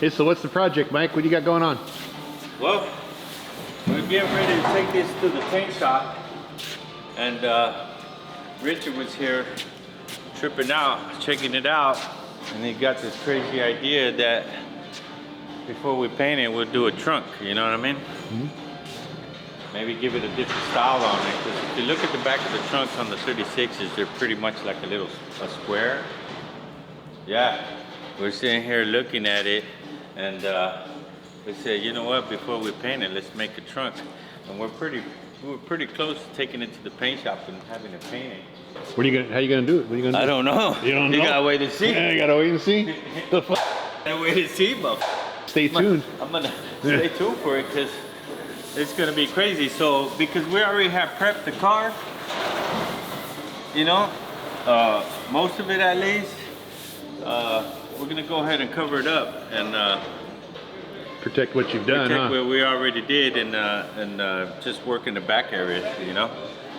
Hey, so what's the project, Mike? What do you got going on? Well, we're getting ready to take this to the paint shop, and Richard was here tripping out, checking it out, and he got this crazy idea that before we paint it, we'll do a trunk, you know what I mean? Mm-hmm. Maybe give it a different style on it, because if you look at the back of the trunks on the 36s, they're pretty much like a square. Yeah, we're sitting here looking at it, and we said, you know what, before we paint it, let's make a trunk. And we were pretty close to taking it to the paint shop and having it painted. How are you gonna do it? What are you gonna do? I don't know. You don't know? You gotta wait and see. Yeah, you gotta wait and see. The fuck? Gotta wait and see, bro. Stay tuned. I'm gonna stay tuned for it, because it's gonna be crazy. So, because we already have prepped the car, you know, most of it at least, we're gonna go ahead and cover it up and protect what you've done, protect what we already did, and just work in the back area, you know.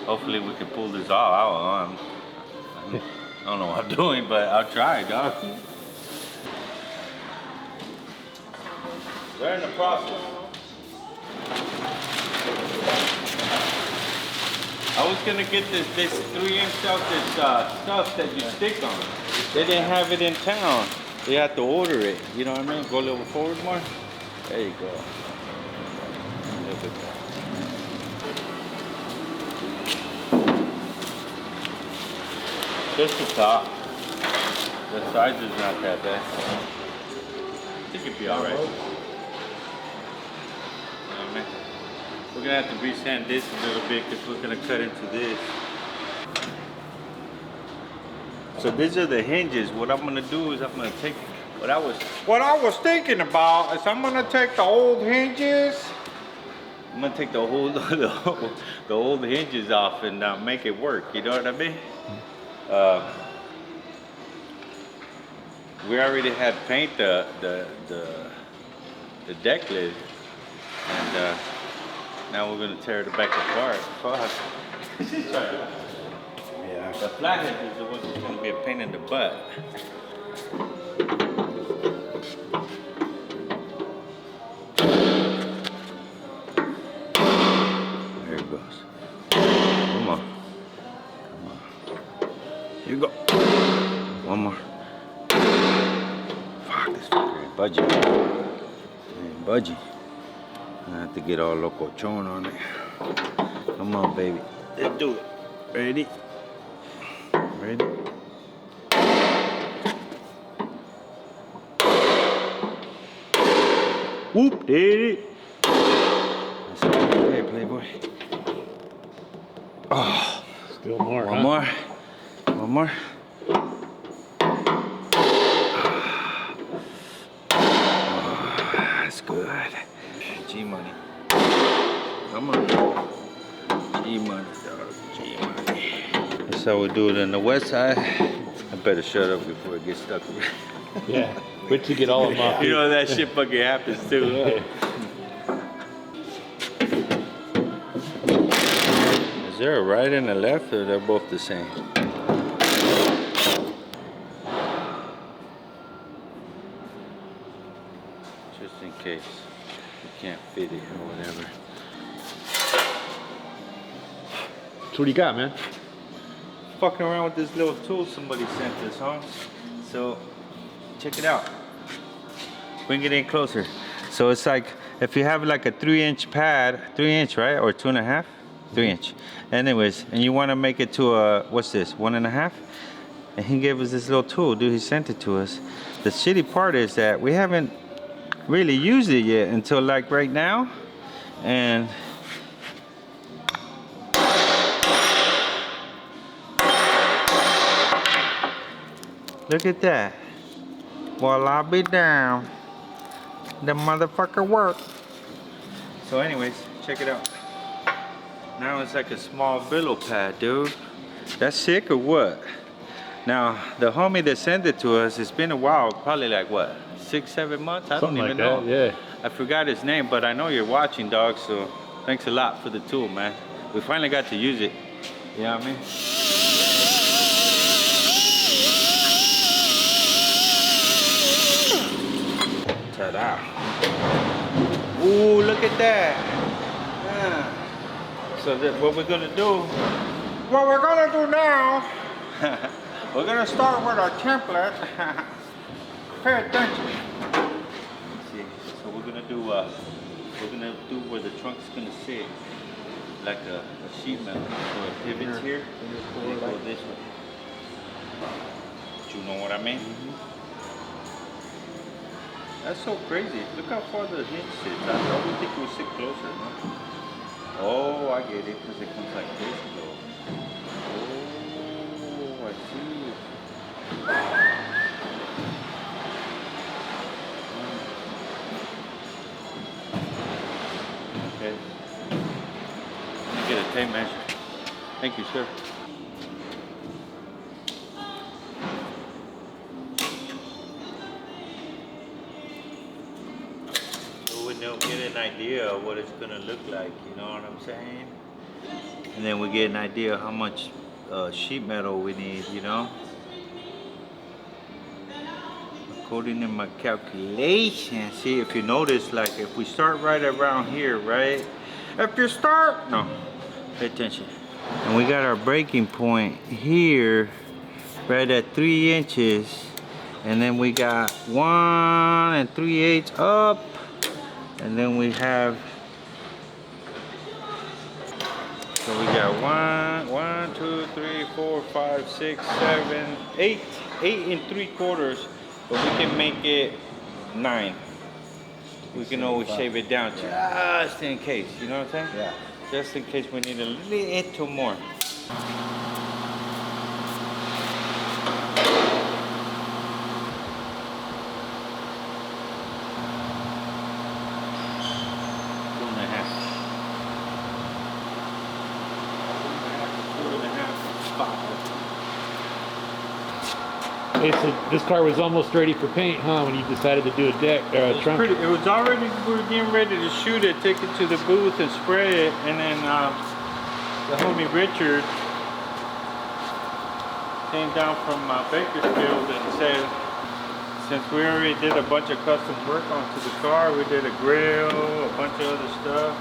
Hopefully we can pull this all out. I don't know what I'm doing, but I'll try, dog. They're in the process. I was gonna get this 3-inch stuff that you stick on. They didn't have it in town. You have to order it. You know what I mean? Go a little forward more. There you go. Look at that. Just the top. The size is not that bad. I think it'd be alright. You know what I mean? We're gonna have to resand this a little bit, because we're gonna cut into this. So these are the hinges. What I'm gonna do is I'm gonna take what I was thinking about is I'm gonna take the old hinges. I'm gonna take the old hinges off and make it work. You know what I mean? We already had paint the deck lid, and now we're gonna tear the back apart. Fuck. Yeah. The flathead is the one that's gonna be a pain in the butt. There it goes. Come on. Come on. Here you go. One more. Fuck, this fucker ain't budging. Ain't budging. I have to get all lokochon on it. Come on, baby. Let's do it. Ready? Ready? Whoop, did it. That's okay, playboy. Oh. Still more, One more. One more. Oh, that's good. G-money. Come on. G-money, dog. G-money. That's how we do it on the west side. I better shut up before it gets stuck. Yeah. Wait till you get all of them off. You know that shit fucking happens too. Is there a right and a left, or they're both the same? Just in case you can't fit it or whatever. So what do you got, man? Fucking around with this little tool somebody sent us, huh? So check it out. Bring it in closer. So it's like if you have like a 3-inch pad, 3-inch, right? Or 2.5? 3-inch. Anyways, and you want to make it to a, what's this, 1.5? And he gave us this little tool, dude. He sent it to us. The shitty part is that we haven't really used it yet until like right now. And look at that. Well, I'll be down. The motherfucker worked. So anyways, check it out. Now it's like a small billow pad, dude. That's sick or what? Now, the homie that sent it to us, it's been a while, probably like what, 6-7 months? I don't even know. Yeah. I forgot his name, but I know you're watching, dog, so thanks a lot for the tool, man. We finally got to use it. You know what I mean? Ta-da. Ooh, look at that. Yeah. So what we're gonna do now, we're gonna start with our template. Pay attention. Let's see. So we're gonna do where the trunk's gonna sit, like a sheet metal. So it pivots here, and it goes this way. You know what I mean? That's so crazy. Look how far the hinge sits. I would think it would sit closer, no? Oh, I get it, because it comes like this, though. Oh, I see. Okay. Let me get a tape measure. Thank you, sir. We'll get an idea of what it's gonna look like, you know what I'm saying? And then we get an idea of how much sheet metal we need, you know? According to my calculation, see if you notice, like if we start right around here, right? If you start, no, pay attention. And we got our breaking point here, right at 3 inches. And then we got 1 3/8 up. And then we have, so we got 1, 2, 3, 4, 5, 6, 7, 8 3/4, but we can make it 9. We can always shave it down just in case, you know what I'm saying? Yeah. Just in case we need a little more. Hey, so this car was almost ready for paint, huh? When you decided to do a deck or a trunk. It was already, we were getting ready to shoot it, take it to the booth and spray it, and then the homie Richard came down from Bakersfield and said, since we already did a bunch of custom work onto the car, we did a grill, a bunch of other stuff.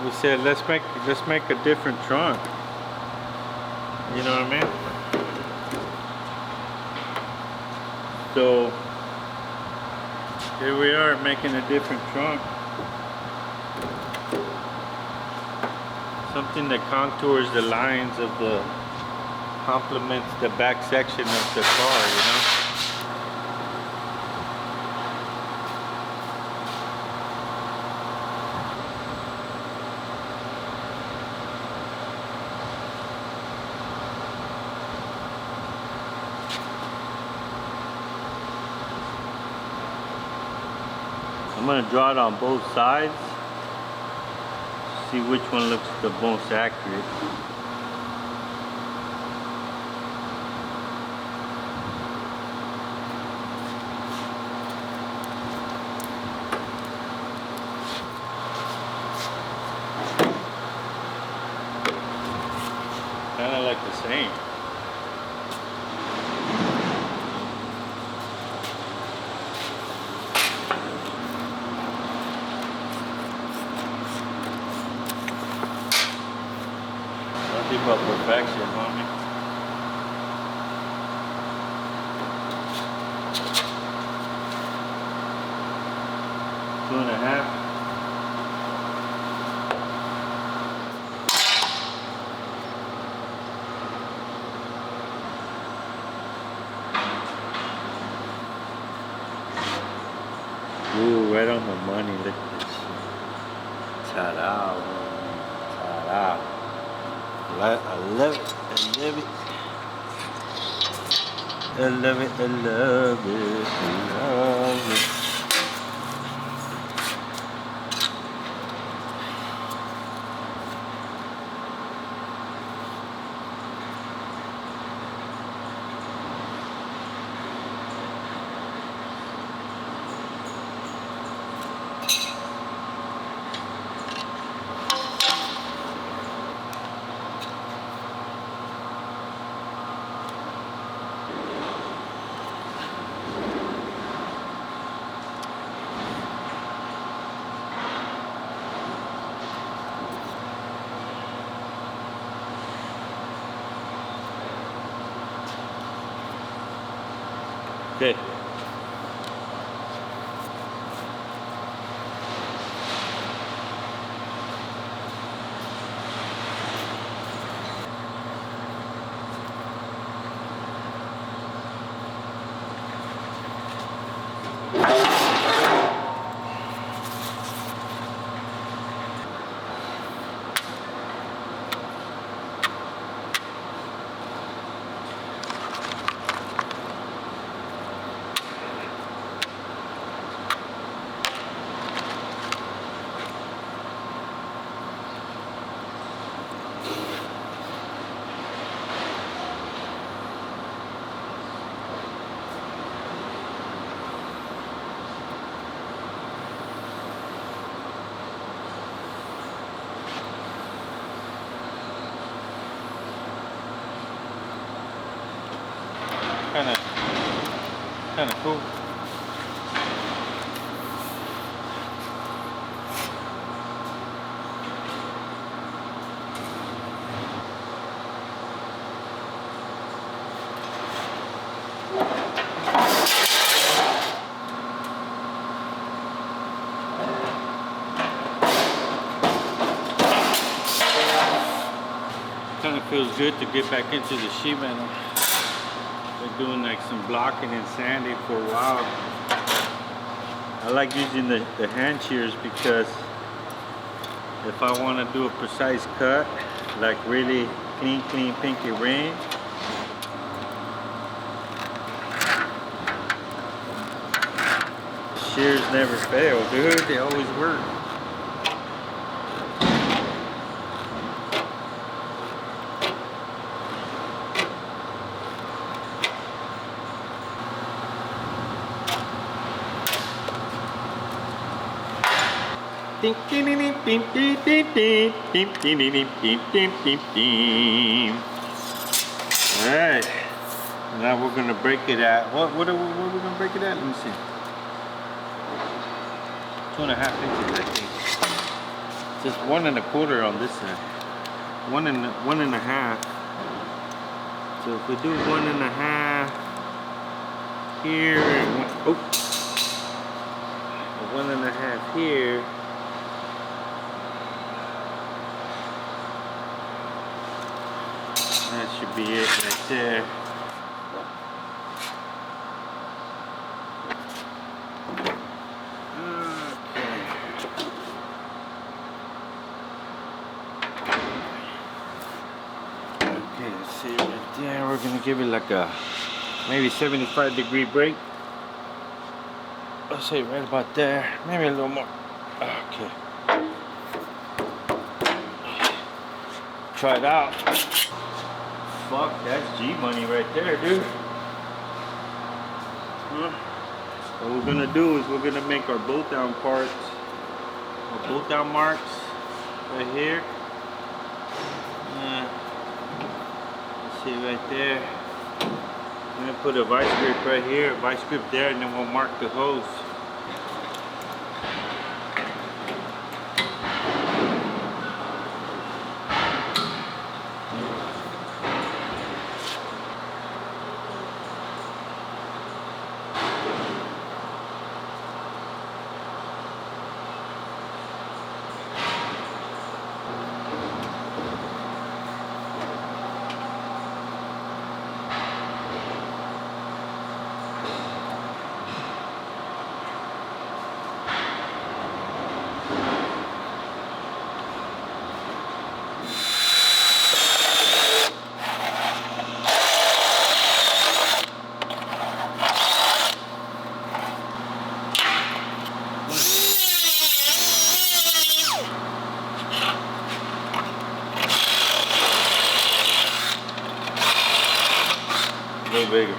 We said, let's make a different trunk. You know what I mean? So here we are making a different trunk. Something that contours the lines of the, complements the back section of the car, you know? I'm gonna draw it on both sides, see which one looks the most accurate. Kinda like the same. Nothing but perfection, homie. Two and a half. Ooh, right on the money. Look at this shit. Ta-da, ta-da. I love it. I love it. I love it. I love it. I love it. Okay. Kind of cool. Kind of feels good to get back into the sheet metal. Been doing like some blocking and sanding for a while. I like using the hand shears because if I want to do a precise cut, like really clean, pinky ring, shears never fail, dude. They always work. Alright, now we're gonna break it at what are we gonna break it at? Let me see. 2.5 inches, I think. Just 1 1/4 on this side. 1 1.5. So if we do 1 1/2 here and 1 1/2 here. That should be it right there. Okay, let's see right there. We're gonna give it like a maybe 75-degree break. Let's say right about there. Maybe a little more. Okay. Try it out. Fuck, that's G money right there, dude. What we're gonna do is we're gonna make our bolt down parts, our bolt down marks right here. Let's see right there. I'm gonna put a vice grip right here, a vice grip there, and then we'll mark the hose. A little bigger.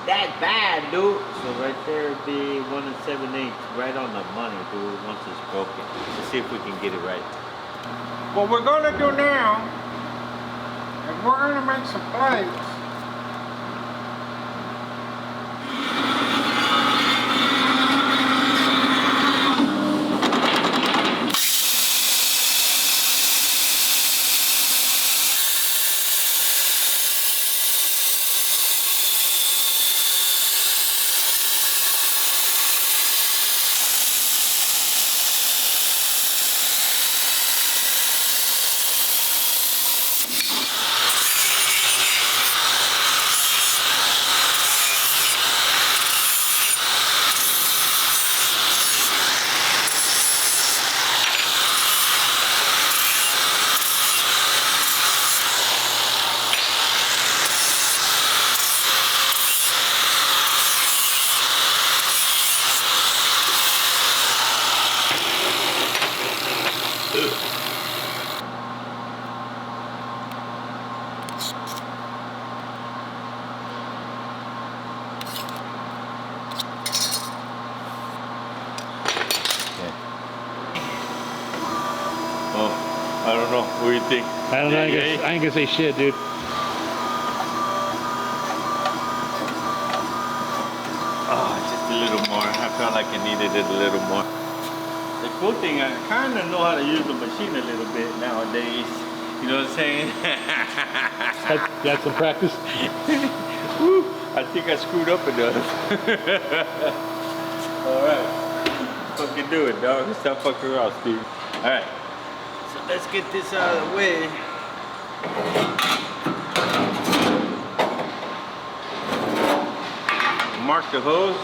That bad, dude. So right there would be 1 7/8, right on the money, dude. Once it's broken, let's see if we can get it right. What we're gonna do now is we're gonna make some plates. Oh, I don't know. What do you think? I don't know. I ain't gonna say shit, dude. Oh, just a little more. I felt like I needed it a little more. The cool thing, I kind of know how to use the machine a little bit nowadays. You know what I'm saying? Got some practice. Woo, I think I screwed up enough. All right. Fucking do it, dog. Stop fucking around, Steve. All right. So let's get this out of the way. Mark the hose.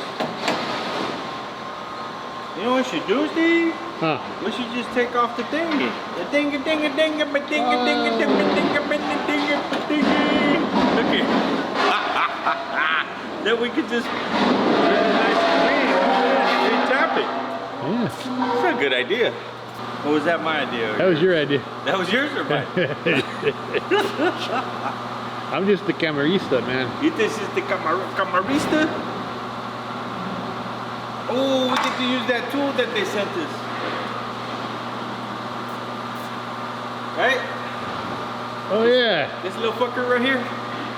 You know what we should do, Steve? Huh? We should just take off the thingy. The dinga dinga dinga ba dinga dinga dinga dinga ba dinga dinga. Look here. Then we could just get it nice and clean. Tap it. Yeah. That's a good idea. Or was that my idea? That was your idea. That was yours or mine? I'm just the camarista, man. You think this is the camarista? Oh, we get to use that tool that they sent us. Right? Oh yeah. This little fucker right here,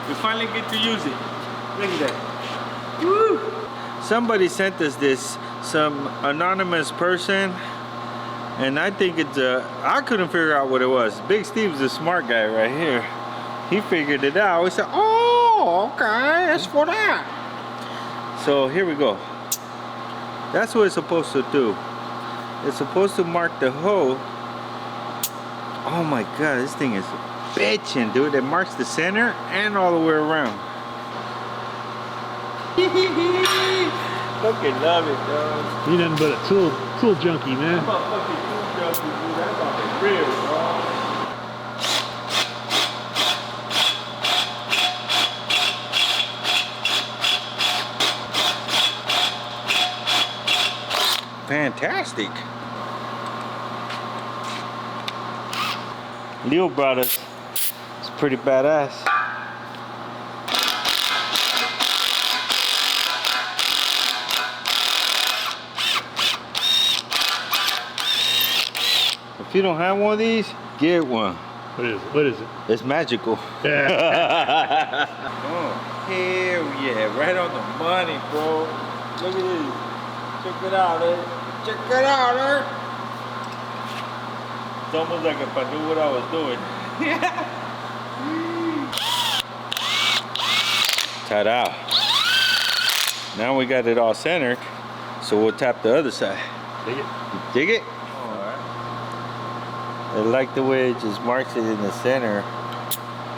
we finally get to use it. Look at that. Woo! Somebody sent us this, some anonymous person, and I think it's I couldn't figure out what it was. Big Steve's a smart guy right here. He figured it out. We said, oh, okay, that's for that. So here we go. That's what it's supposed to do. It's supposed to mark the hole. Oh my God, this thing is bitching, dude. It marks the center and all the way around. Fucking love it, dog. You nothing but a tool junkie, man. I'm a fucking tool junkie, dude. That's fucking real, dog. Fantastic. Leo brought us. It's pretty badass. If you don't have one of these, get one. What is it? What is it? It's magical. Yeah. Oh, hell yeah. Right on the money, bro. Look at this. Check it out, eh? Check it out, eh? It's almost like if I knew what I was doing. Ta-da. Now we got it all centered, so we'll tap the other side. Dig it. You dig it? Alright. I like the way it just marks it in the center.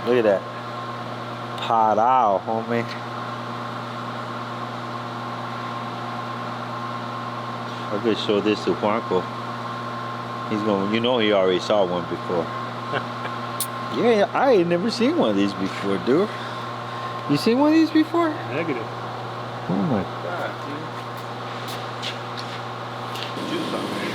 Look at that. Ta-da, homie. I could show this to Juanco. He's going, you know, he already saw one before. Yeah, I ain't never seen one of these before, dude. You seen one of these before? Negative. Oh my God, dude. Do something.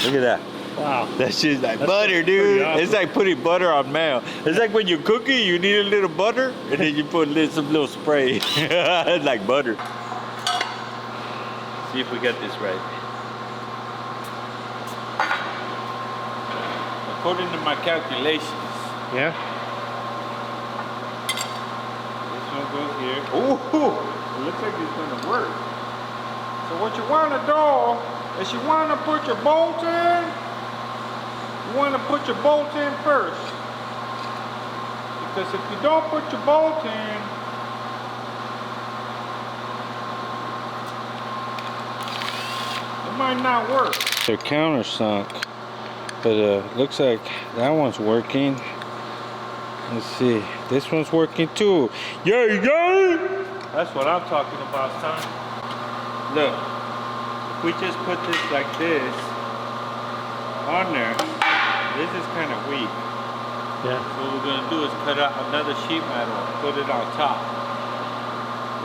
Look at that. Wow. That's just like That's butter, pretty dude. awesome. It's like putting butter on mayo. It's like when you cook it, you need a little butter, and then you put some little spray. It's like butter. See if we get this right. According to my calculations, Yeah. this one goes here. Ooh, it looks like it's gonna work. So what you want to do is you want to put your bolt in. You want to put your bolt in first. Because if you don't put your bolt in, it might not work. They're countersunk, but looks like that one's working. Let's see, this one's working too. Yay, yay! That's what I'm talking about, son. Look, we just put this like this on there, this is kind of weak. Yeah. So what we're gonna do is cut out another sheet metal, put it on top,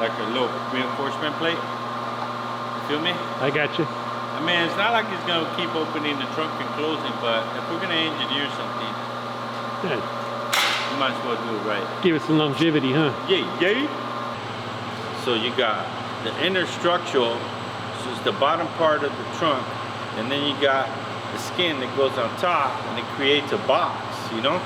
like a little reinforcement plate. You feel me? I got you. I mean, it's not like it's gonna keep opening the trunk and closing, but if we're gonna engineer something, Yeah. we might as well do it right. Give it some longevity, huh? Yay. So you got the inner structural, so it's the bottom part of the trunk, and then you got the skin that goes on top, and it creates a box, you know?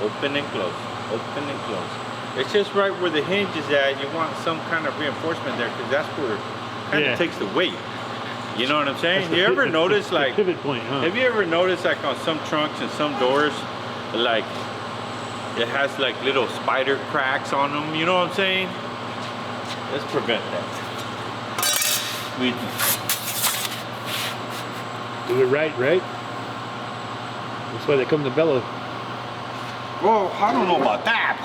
Open and close, open and close. It's just right where the hinge is at. You want some kind of reinforcement there, because that's where it kind of takes the weight. You know what I'm saying? You ever notice, like, pivot point, huh? have you ever noticed, like, on some trunks and some doors, like, it has like little spider cracks on them, you know what I'm saying? Let's prevent that. We Do it right? That's why they come to bellow. Well, I don't know about that.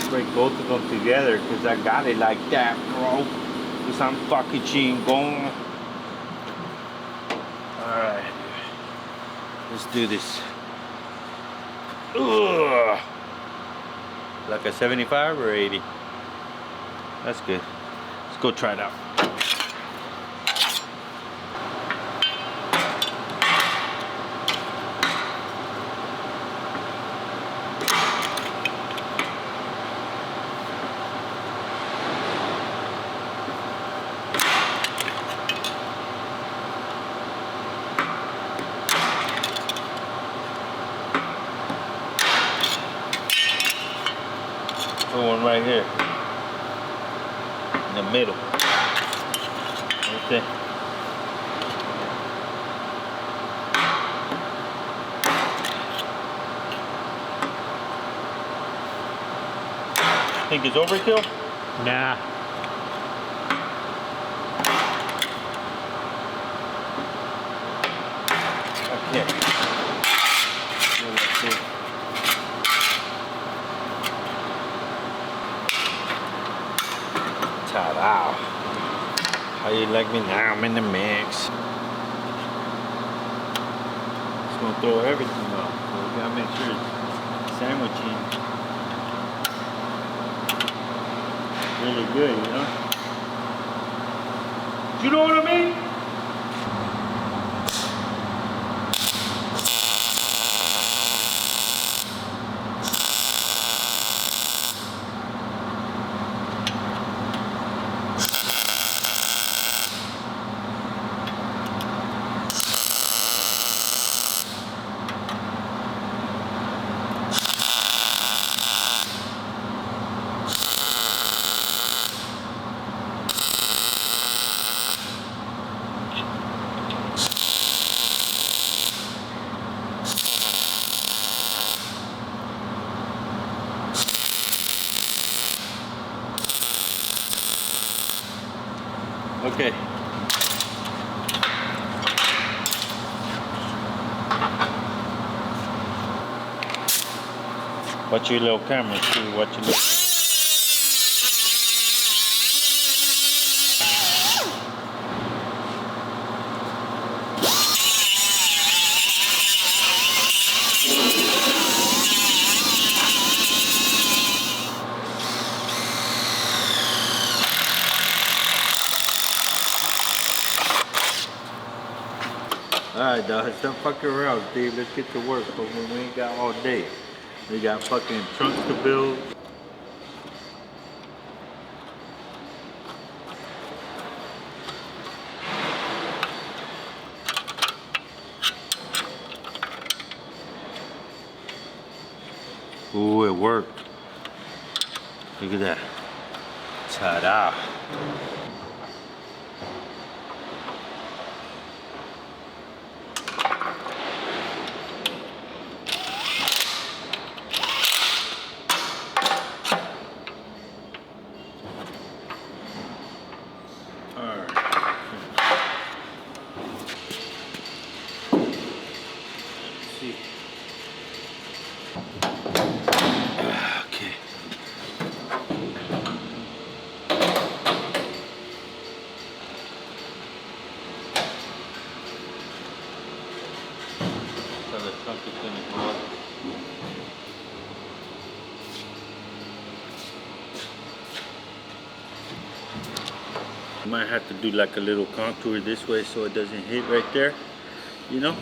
Break both of them together, because I got it like that, bro. Because I'm fucking chingon. Alright. Let's do this. Ugh. Like a 75 or 80? That's good. Let's go try it out. One right here in the middle. Okay. Think it's overkill? Nah. Okay. Let's see. Ta-da. How you like me now? I'm in the mix. Just gonna throw everything off. So we gotta make sure it's sandwiching really good, you know? You know what I mean? Okay. Watch your little camera, see what you look. Alright, dog, stop fucking around, Steve. Let's get to work, but we ain't got all day. We got fucking trunks to build. Ooh, it worked. Look at that. Ta-da. might have to do like a little contour this way so it doesn't hit right there, you know.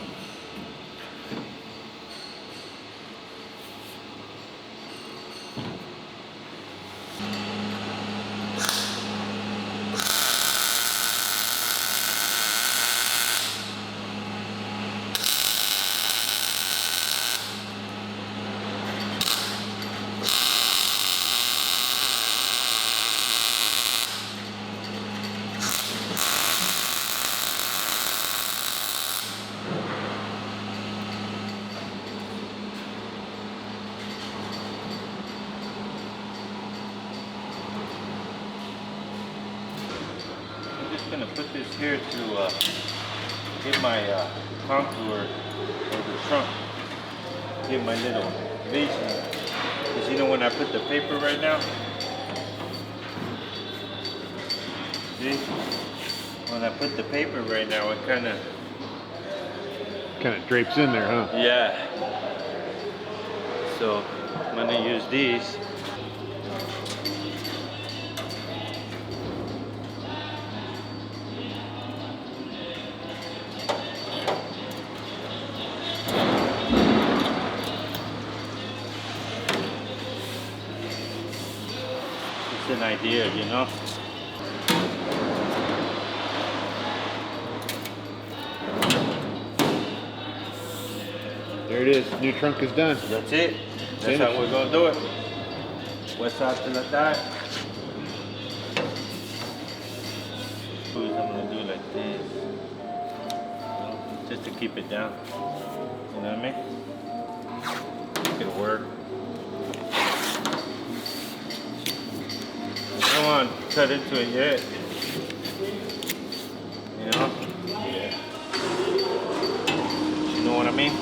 I'm just gonna put this here to get my contour of the trunk, get my little vision. Because you know when I put the paper right now, see? When I put the paper right now, it kind of drapes in there, huh? yeah. So I'm gonna use these. It's an idea, you know. There it is. New trunk is done. That's it. That's Finish. how we're gonna do it. West side to the side. I'm gonna do like this, just to keep it down. You know what I mean? It'll work. I don't want to cut into it yet. You know? Yeah. You know what I mean?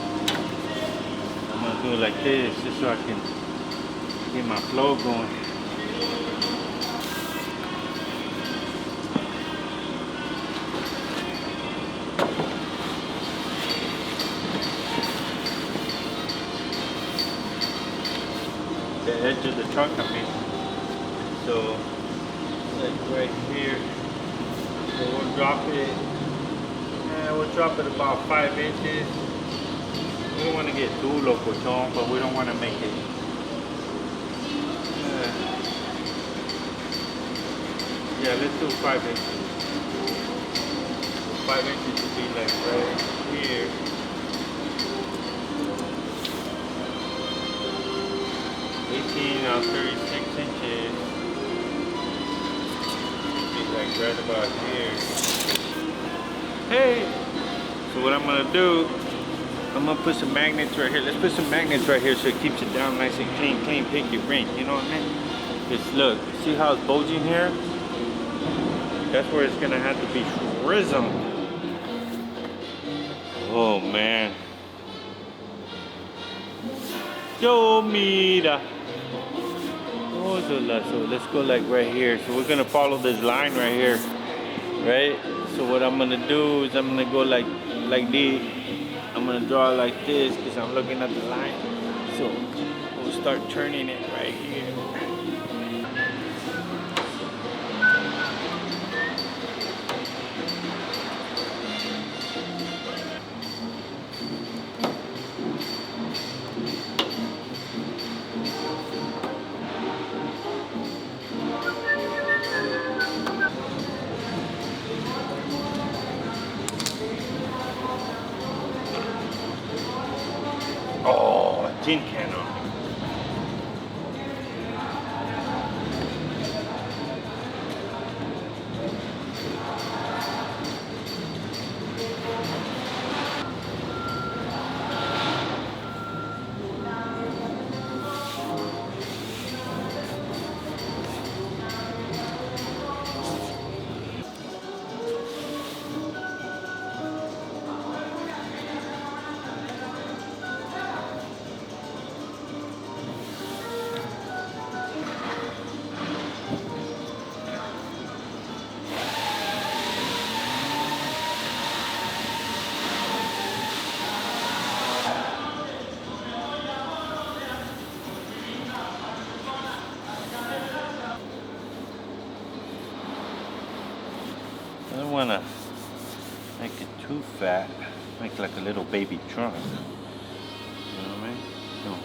I'm gonna do it like this, just so I can get my flow going. The edge of the trunk, I mean. So, like right here. So we'll drop it. We'll drop it about 5 inches. We don't want to get too lokochon, but we don't want to make it. Yeah, let's do 5 inches. 5 inches would be like right here. 18 on 36 inches. Be like right about here. Hey! So what I'm gonna do, I'm gonna put some magnets right here. Let's put some magnets right here so it keeps it down nice and clean, pick your ring, you know what I mean? Just look, see how it's bulging here? That's where it's gonna have to be trismed. Oh man. Yo, mira. So let's go like right here. So we're gonna follow this line right here, right? So what I'm gonna do is I'm gonna go like this. I'm gonna draw like this because I'm looking at the line. So we'll start turning it right here. Oh, a tin can on. want to make it too fat. Make like a little baby trunk. You know what I mean? So,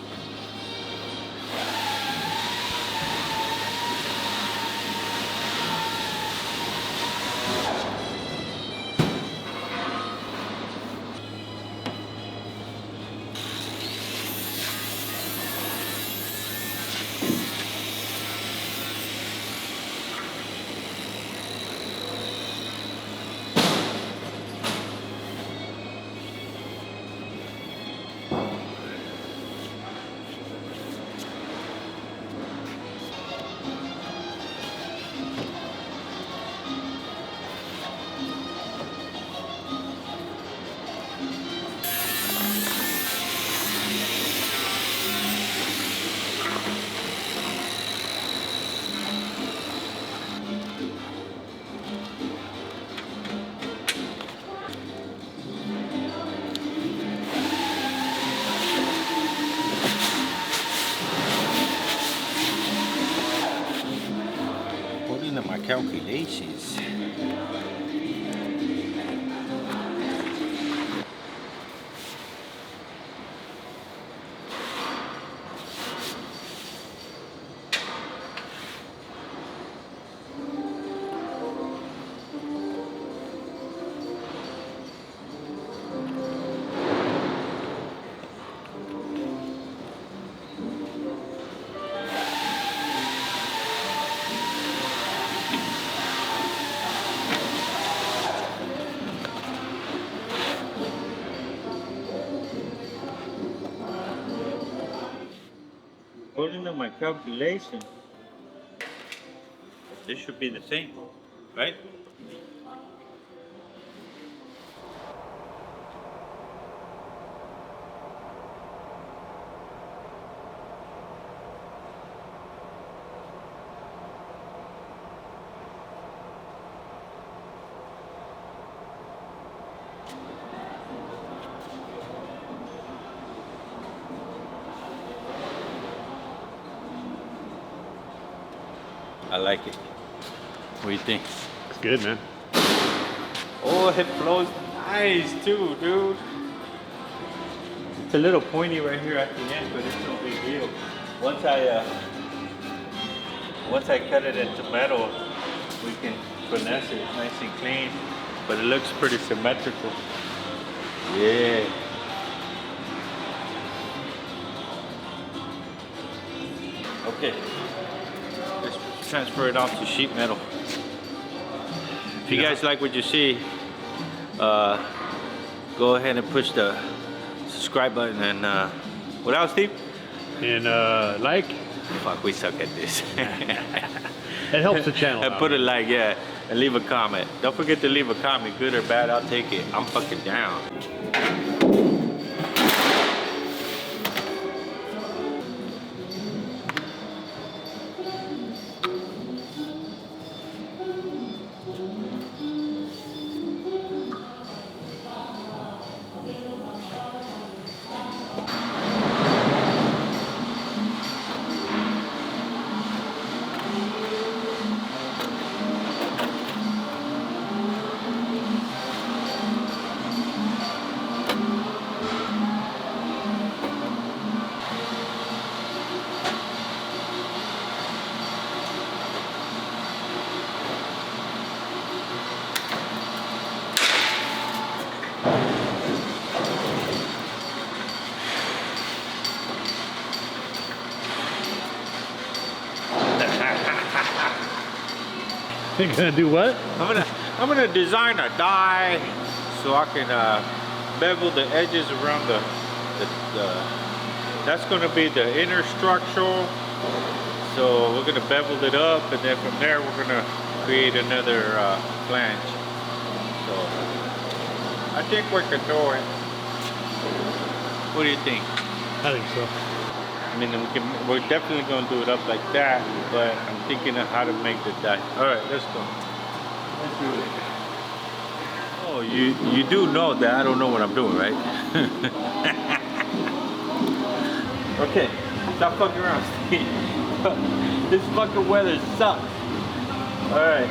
according to my calculations, this should be the same, right? I like it. What do you think? It's good, man. Oh, it flows nice too, dude. It's a little pointy right here at the end, but it's no big deal. Once I cut it into metal, we can finesse it nice and clean. But it looks pretty symmetrical. Yeah. Okay. Let's transfer it off to sheet metal. If you guys like what you see, go ahead and push the subscribe button and what else, Steve? And like. Fuck, we suck at this. It helps the channel. And put a like, yeah, and leave a comment. Don't forget to leave a comment, good or bad, I'll take it. I'm fucking down. You're gonna do what? I'm gonna design a die so I can bevel the edges around the that's gonna be the inner structural. So we're gonna bevel it up, and then from there we're gonna create another flange. So I think we can do it. What do you think? I think so. I mean, we're definitely going to do it up like that, but I'm thinking of how to make the die. All right, let's go. Let's do it. Oh, you do know that I don't know what I'm doing, right? Okay, stop fucking around, Steve. This fucking weather sucks. All right.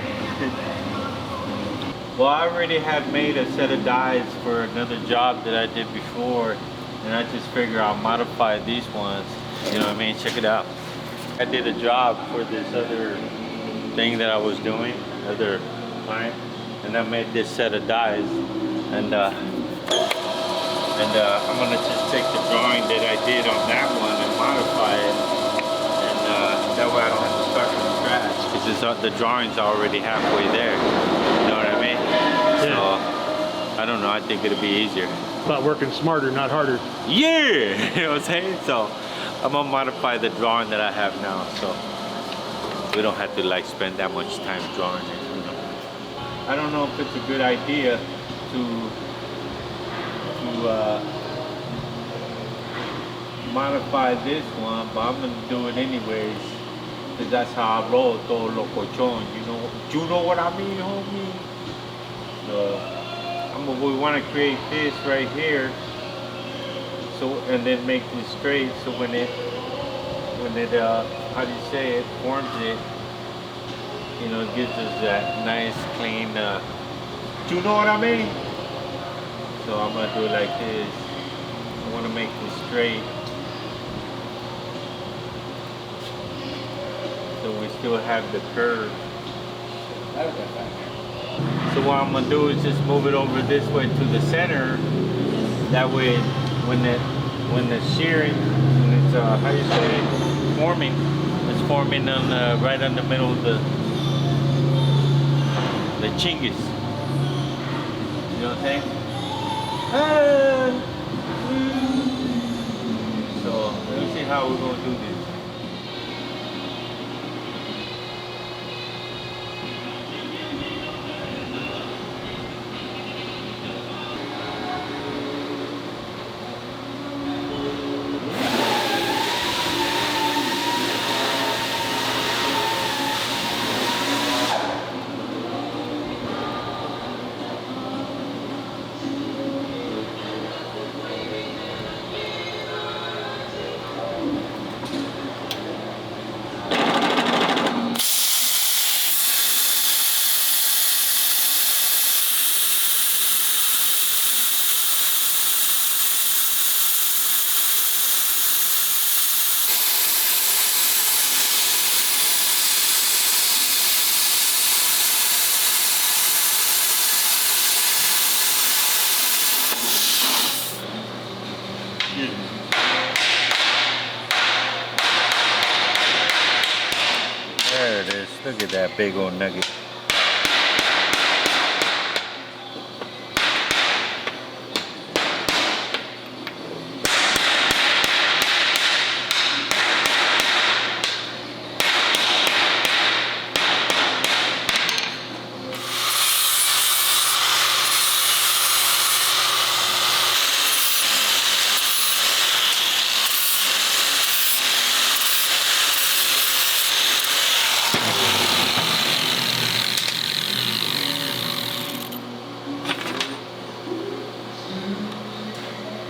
Well, I already had made a set of dies for another job that I did before, and I just figure I'll modify these ones. You know what I mean? Check it out. I did a job for this other thing that I was doing, other client, and I made this set of dies, and I'm gonna just take the drawing that I did on that one and modify it, and that way I don't have to start from scratch because the drawing's already halfway there. You know what I mean? Yeah. So I don't know. I think it'll be easier. About working smarter, not harder. Yeah, you know what I'm saying? So I'm gonna modify the drawing that I have now, so we don't have to like spend that much time drawing it. You know? I don't know if it's a good idea to modify this one, but I'm gonna do it anyways because that's how I roll todo lokochon. You know what I mean, homie? So we want to create this right here, so and then make this straight. So when it how do you say it, forms it, you know, it gives us that nice clean. You know what I mean? So I'm gonna do it like this. I want to make this straight, so we still have the curve. So what I'm gonna do is just move it over this way to the center. That way, when the shearing, when it's how you say it, forming, it's forming on right in the middle of the hinges. You know what I'm saying? So let me see how we're gonna do this. There it is. Look at that big old nugget.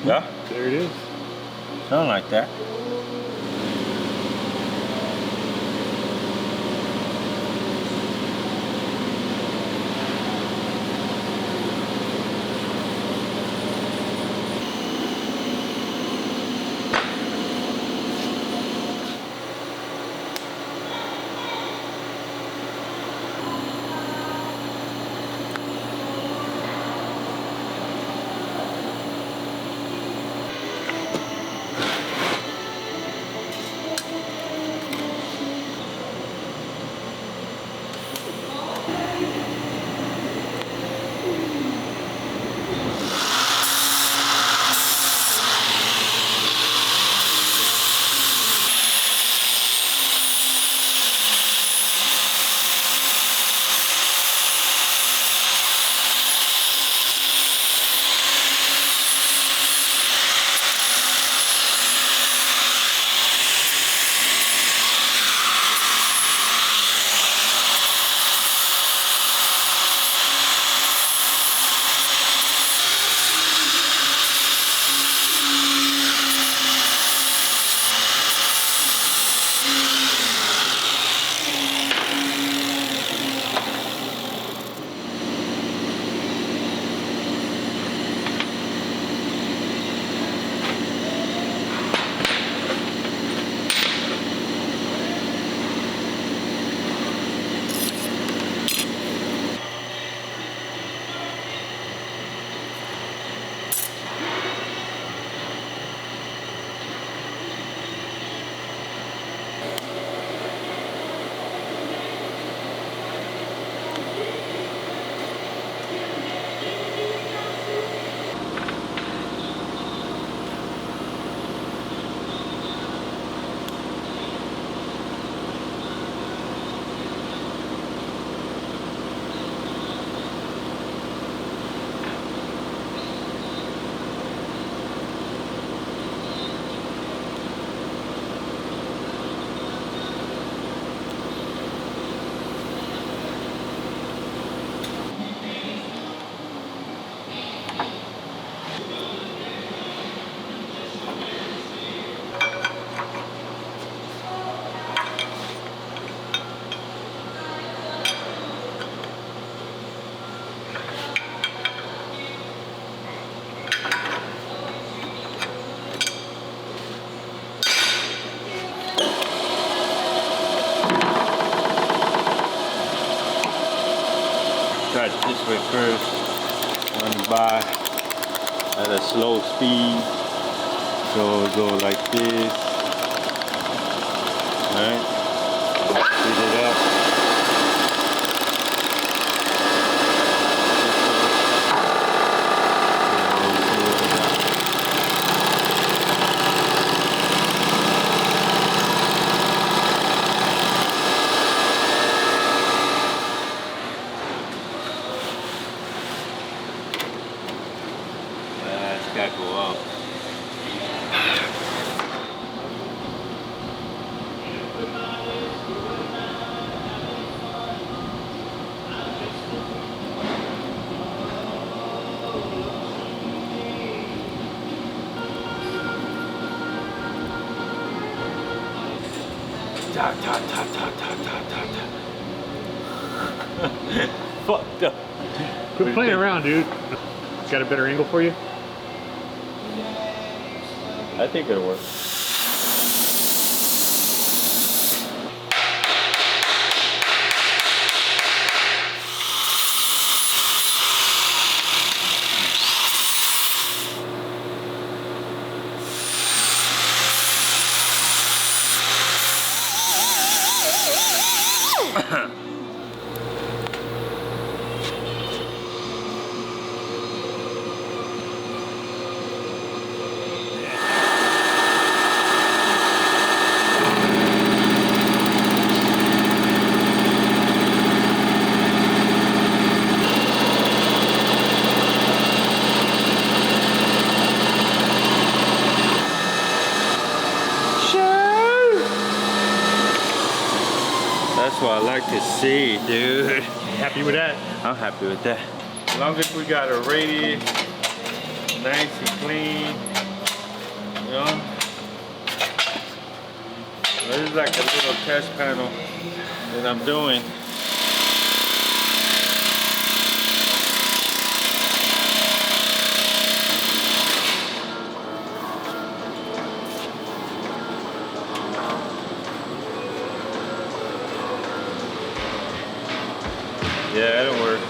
Yeah, There it is. something like that. try it this way first. Run by at a slow speed. So go like this. Alright. Speed it up. It's gotta go up. Ta ta ta ta ta ta ta ta. Fucked up. Quit playing around, dude. Got a better angle for you? I think it'll work. That's what I like to see, dude. Happy with that? I'm happy with that. As long as we got a radius, nice and clean, you know. This is like a little test panel that I'm doing. Yeah, that'll work.